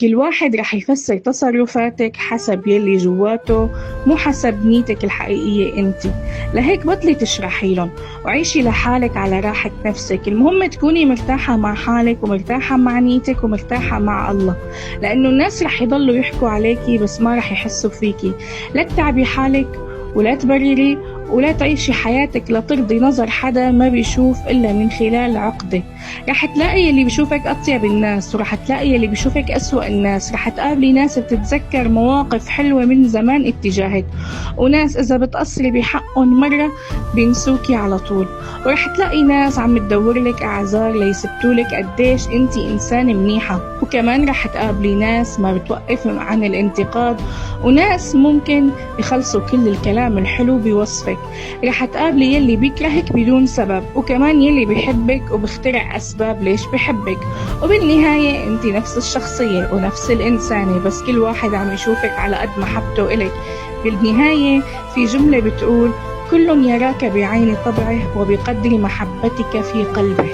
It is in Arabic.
كل واحد رح يفسر تصرفاتك حسب يلي جواته، مو حسب نيتك الحقيقية انت. لهيك بطلي تشرحي لهم وعيشي لحالك على راحة نفسك. المهم تكوني مرتاحة مع حالك ومرتاحة مع نيتك ومرتاحة مع الله، لأنه الناس رح يضلوا يحكوا عليكي بس ما رح يحسوا فيكي. لا تتعبي حالك ولا تبرري ولا تعيشي حياتك لترضي نظر حدا ما بيشوف إلا من خلال عقدة. رح تلاقي اللي بيشوفك أطيب الناس ورح تلاقي اللي بيشوفك أسوأ الناس. رح تقابلي ناس بتتذكر مواقف حلوة من زمان اتجاهك، وناس إذا بتقصري بحقهم مرة بينسوكي على طول. ورح تلاقي ناس عم تدورلك أعذار ليثبتولك قديش انتي إنسانة منيحة. وكمان رح تقابلي ناس ما بتوقف عن الانتقاد، وناس ممكن يخلصوا كل الكلام الحلو بوصفك. رح تقابلي يلي بيكرهك بدون سبب، وكمان يلي بيحبك وبيخترع أسباب ليش بيحبك. وبالنهاية انت نفس الشخصية ونفس الإنسانة، بس كل واحد عم يشوفك على قد محبته إلك. بالنهاية في جملة بتقول: كل يراك بعين طبعه وبقدر محبتك في قلبه.